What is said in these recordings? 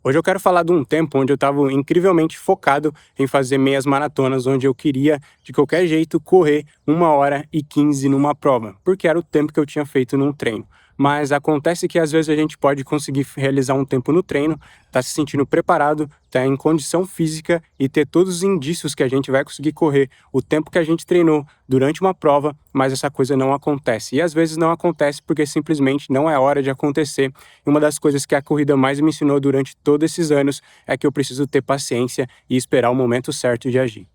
Hoje eu quero falar de um tempo onde eu estava incrivelmente focado em fazer meias maratonas, onde eu queria, de qualquer jeito, correr 1h15 numa prova, porque era o tempo que eu tinha feito num treino. Mas acontece que às vezes a gente pode conseguir realizar um tempo no treino, tá se sentindo preparado, tá em condição física e ter todos os indícios que a gente vai conseguir correr o tempo que a gente treinou durante uma prova, mas essa coisa não acontece. E às vezes não acontece porque simplesmente não é hora de acontecer. E uma das coisas que a corrida mais me ensinou durante todos esses anos é que eu preciso ter paciência e esperar o momento certo de agir.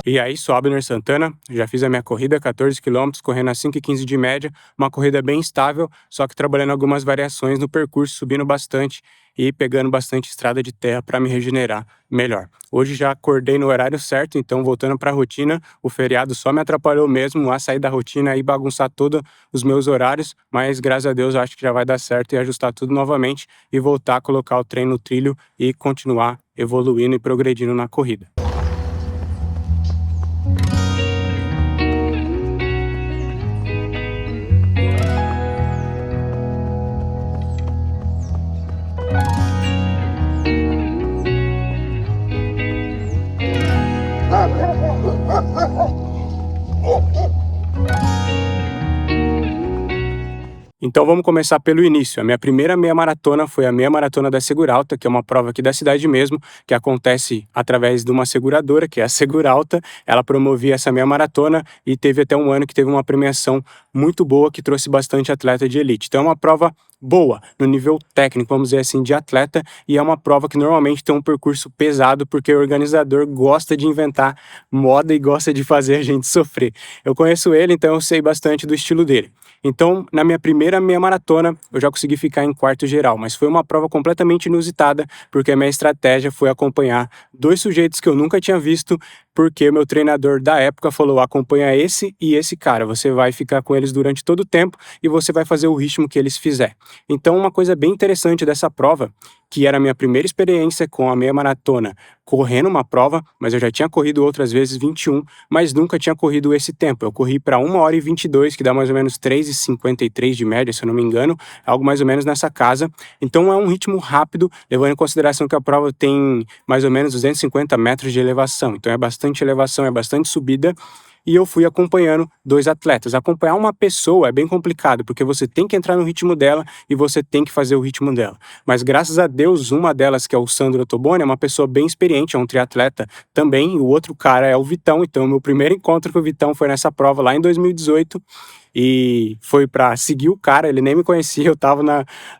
E aí, sou Abner Santana, já fiz a minha corrida, 14 quilômetros, correndo a 5h15 de média, uma corrida bem estável, só que trabalhando algumas variações no percurso, subindo bastante e pegando bastante estrada de terra para me regenerar melhor. Hoje já acordei no horário certo, então voltando para a rotina, o feriado só me atrapalhou mesmo a sair da rotina e bagunçar todos os meus horários, mas graças a Deus eu acho que já vai dar certo e ajustar tudo novamente e voltar a colocar o treino no trilho e continuar evoluindo e progredindo na corrida. Então vamos começar pelo início. A minha primeira meia maratona foi a meia maratona da Seguralta, que é uma prova aqui da cidade mesmo, que acontece através de uma seguradora, que é a Seguralta. Ela promovia essa meia maratona e teve até um ano que teve uma premiação muito boa que trouxe bastante atleta de elite. Então é uma prova boa no nível técnico, vamos dizer assim, de atleta, e é uma prova que normalmente tem um percurso pesado porque o organizador gosta de inventar moda e gosta de fazer a gente sofrer. Eu conheço ele, então eu sei bastante do estilo dele. Então, na minha primeira meia maratona, eu já consegui ficar em quarto geral, mas foi uma prova completamente inusitada, porque a minha estratégia foi acompanhar dois sujeitos que eu nunca tinha visto, porque o meu treinador da época falou: acompanha esse e esse cara, você vai ficar com eles durante todo o tempo e você vai fazer o ritmo que eles fizer. Então, uma coisa bem interessante dessa prova, que era a minha primeira experiência com a meia maratona, correndo uma prova, mas eu já tinha corrido outras vezes 21, mas nunca tinha corrido esse tempo. Eu corri para 1h22, que dá mais ou menos 3h53 de média, se eu não me engano, algo mais ou menos nessa casa. Então é um ritmo rápido, levando em consideração que a prova tem mais ou menos 250 metros de elevação. Então é bastante elevação, é bastante subida. E eu fui acompanhando dois atletas. Acompanhar uma pessoa é bem complicado, porque você tem que entrar no ritmo dela e você tem que fazer o ritmo dela. Mas graças a Deus, uma delas, que é o Sandro Ottoboni, é uma pessoa bem experiente, é um triatleta também, e o outro cara é o Vitão. Então, meu primeiro encontro com o Vitão foi nessa prova lá em 2018, e foi para seguir o cara, ele nem me conhecia, eu estava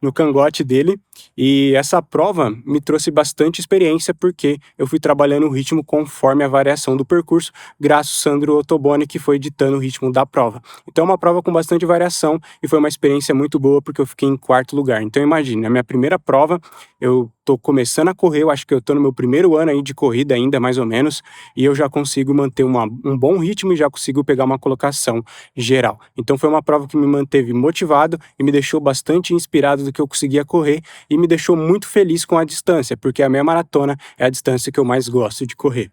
no cangote dele, e essa prova me trouxe bastante experiência, porque eu fui trabalhando o ritmo conforme a variação do percurso, graças ao Sandro Ottoboni, que foi ditando o ritmo da prova. Então é uma prova com bastante variação, e foi uma experiência muito boa, porque eu fiquei em quarto lugar. Então imagine, a minha primeira prova, eu tô começando a correr, eu acho que eu tô no meu primeiro ano aí de corrida ainda, mais ou menos, e eu já consigo manter um bom ritmo e já consigo pegar uma colocação geral. Então foi uma prova que me manteve motivado e me deixou bastante inspirado do que eu conseguia correr, e me deixou muito feliz com a distância, porque a meia maratona é a distância que eu mais gosto de correr.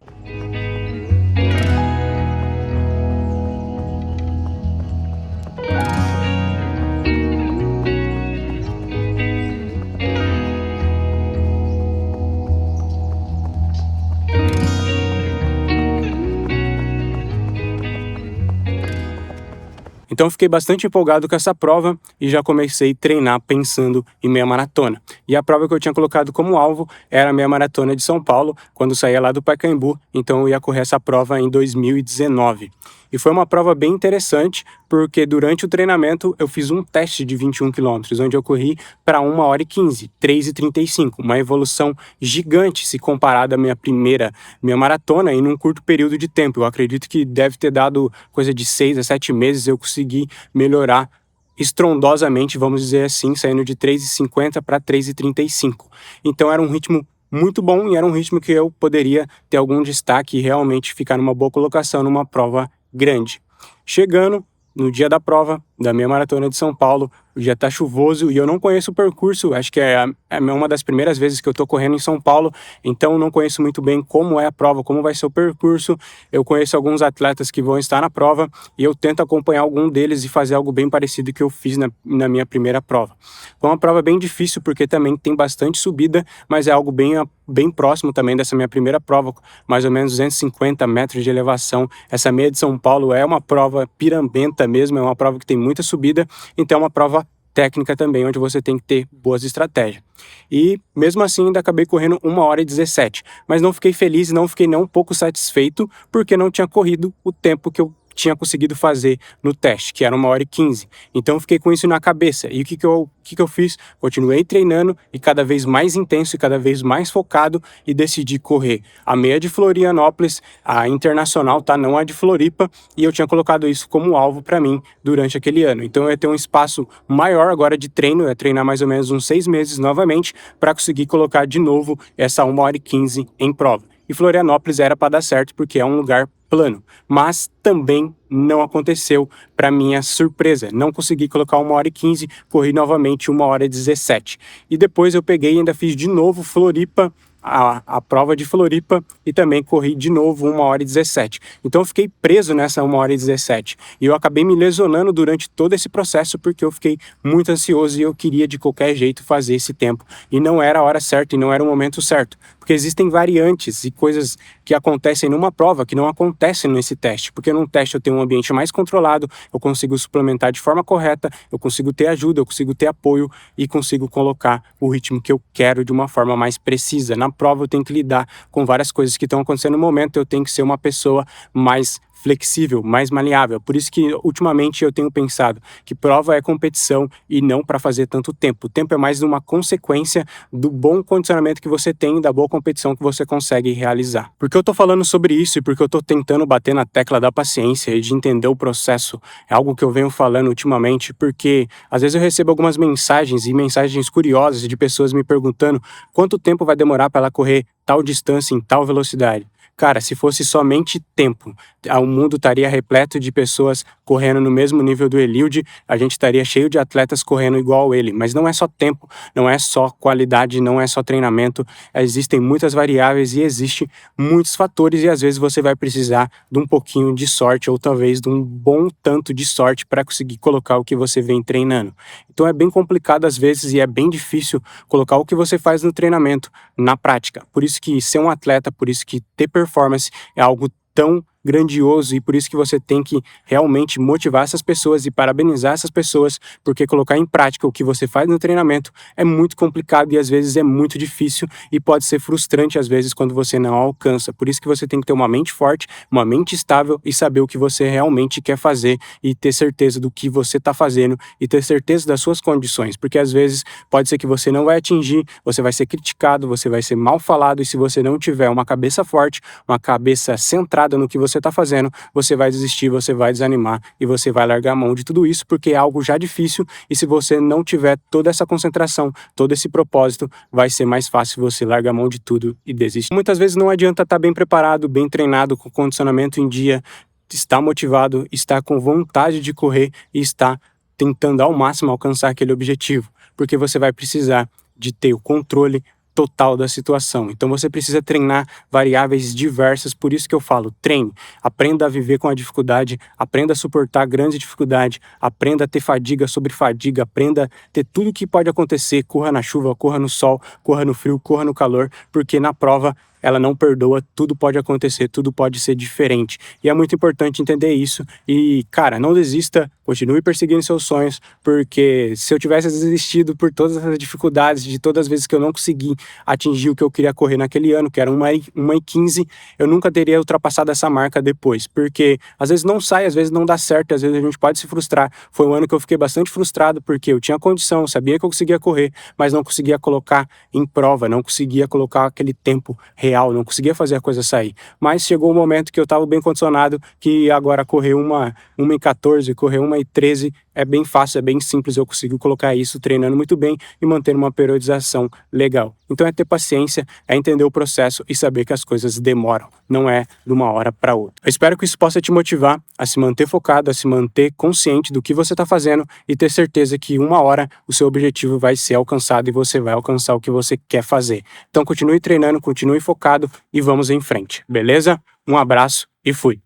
Então eu fiquei bastante empolgado com essa prova e já comecei a treinar pensando em meia maratona. E a prova que eu tinha colocado como alvo era a meia maratona de São Paulo, quando eu saía lá do Pacaembu, então eu ia correr essa prova em 2019. E foi uma prova bem interessante, porque durante o treinamento eu fiz um teste de 21 quilômetros, onde eu corri para 1h15, 3h35, uma evolução gigante se comparado à minha primeira meia maratona e num curto período de tempo. Eu acredito que deve ter dado coisa de 6 a 7 meses eu consegui melhorar estrondosamente, vamos dizer assim, saindo de 3h50 para 3h35. Então era um ritmo muito bom e era um ritmo que eu poderia ter algum destaque e realmente ficar numa boa colocação numa prova grande. Chegando no dia da prova, da meia maratona de São Paulo. O dia tá chuvoso e eu não conheço o percurso, acho que é uma das primeiras vezes que eu tô correndo em São Paulo, então não conheço muito bem como é a prova, como vai ser o percurso. Eu conheço alguns atletas que vão estar na prova e eu tento acompanhar algum deles e fazer algo bem parecido que eu fiz na minha primeira prova. Foi uma prova bem difícil porque também tem bastante subida, mas é algo bem próximo também dessa minha primeira prova, mais ou menos 250 metros de elevação. Essa meia de São Paulo é uma prova pirambenta mesmo, é uma prova que tem muita subida, então é uma prova técnica também, onde você tem que ter boas estratégias. E mesmo assim ainda acabei correndo 1h17, mas não fiquei feliz, não fiquei nem um pouco satisfeito, porque não tinha corrido o tempo que eu tinha conseguido fazer no teste, que era 1h15. Então eu fiquei com isso na cabeça. E o que que eu fiz? Continuei treinando e cada vez mais intenso e cada vez mais focado e decidi correr a meia de Florianópolis, a internacional, tá? Não a de Floripa, e eu tinha colocado isso como alvo para mim durante aquele ano. Então eu ia ter um espaço maior agora de treino, eu ia treinar mais ou menos uns 6 meses novamente para conseguir colocar de novo essa 1h15 em prova. E Florianópolis era para dar certo porque é um lugar plano, mas também não aconteceu para minha surpresa. Não consegui colocar 1h15, corri novamente 1h17. E depois eu peguei e ainda fiz de novo Floripa, a prova de Floripa, e também corri de novo 1h17. Então eu fiquei preso nessa 1h17 e eu acabei me lesionando durante todo esse processo porque eu fiquei muito ansioso e eu queria de qualquer jeito fazer esse tempo e não era a hora certa e não era o momento certo, porque existem variantes e coisas que acontecem numa prova que não acontecem nesse teste, porque num teste eu tenho um ambiente mais controlado, eu consigo suplementar de forma correta, eu consigo ter ajuda, eu consigo ter apoio e consigo colocar o ritmo que eu quero de uma forma mais precisa. Na prova eu tenho que lidar com várias coisas que estão acontecendo no momento, eu tenho que ser uma pessoa mais flexível, mais maleável. Por isso que ultimamente eu tenho pensado que prova é competição e não para fazer tanto tempo. O tempo é mais uma consequência do bom condicionamento que você tem e da boa competição que você consegue realizar. Por que eu tô falando sobre isso e porque eu tô tentando bater na tecla da paciência e de entender o processo? É algo que eu venho falando ultimamente porque às vezes eu recebo algumas mensagens e mensagens curiosas de pessoas me perguntando quanto tempo vai demorar para ela correr tal distância em tal velocidade. Cara, se fosse somente tempo, o mundo estaria repleto de pessoas correndo no mesmo nível do Eliud, a gente estaria cheio de atletas correndo igual ele, mas não é só tempo, não é só qualidade, não é só treinamento, existem muitas variáveis e existem muitos fatores e às vezes você vai precisar de um pouquinho de sorte ou talvez de um bom tanto de sorte para conseguir colocar o que você vem treinando. Então é bem complicado às vezes e é bem difícil colocar o que você faz no treinamento na prática. Por isso que ser um atleta, por isso que ter performance é algo tão grandioso e por isso que você tem que realmente motivar essas pessoas e parabenizar essas pessoas, porque colocar em prática o que você faz no treinamento é muito complicado e às vezes é muito difícil e pode ser frustrante às vezes quando você não alcança. Por isso que você tem que ter uma mente forte, uma mente estável e saber o que você realmente quer fazer e ter certeza do que você está fazendo e ter certeza das suas condições, porque às vezes pode ser que você não vai atingir, você vai ser criticado, você vai ser mal falado e se você não tiver uma cabeça forte, uma cabeça centrada no que você está fazendo, você vai desistir, você vai desanimar e você vai largar a mão de tudo isso porque é algo já difícil e se você não tiver toda essa concentração, todo esse propósito, vai ser mais fácil você largar a mão de tudo e desistir. Muitas vezes não adianta estar bem preparado, bem treinado, com condicionamento em dia, estar motivado, estar com vontade de correr e estar tentando ao máximo alcançar aquele objetivo, porque você vai precisar de ter o controle total da situação. Então você precisa treinar variáveis diversas, por isso que eu falo, treine, aprenda a viver com a dificuldade, aprenda a suportar grande dificuldade, aprenda a ter fadiga sobre fadiga, aprenda a ter tudo que pode acontecer, corra na chuva, corra no sol, corra no frio, corra no calor, porque na prova ela não perdoa, tudo pode acontecer, tudo pode ser diferente. E é muito importante entender isso. E, cara, não desista, continue perseguindo seus sonhos, porque se eu tivesse desistido por todas as dificuldades, de todas as vezes que eu não consegui atingir o que eu queria correr naquele ano, que era 1h15, eu nunca teria ultrapassado essa marca depois. Porque às vezes não sai, às vezes não dá certo, às vezes a gente pode se frustrar. Foi um ano que eu fiquei bastante frustrado, porque eu tinha condição, sabia que eu conseguia correr, mas não conseguia colocar em prova, não conseguia colocar aquele tempo real, não conseguia fazer a coisa sair. Mas chegou um momento que eu estava bem condicionado, que agora correr 1h14, correr 1h13 é bem fácil, é bem simples, eu consigo colocar isso treinando muito bem e manter uma periodização legal. Então é ter paciência, é entender o processo e saber que as coisas demoram, não é de uma hora para outra. Eu espero que isso possa te motivar a se manter focado, a se manter consciente do que você está fazendo e ter certeza que uma hora o seu objetivo vai ser alcançado e você vai alcançar o que você quer fazer. Então continue treinando, continue focado e vamos em frente, beleza? Um abraço e fui!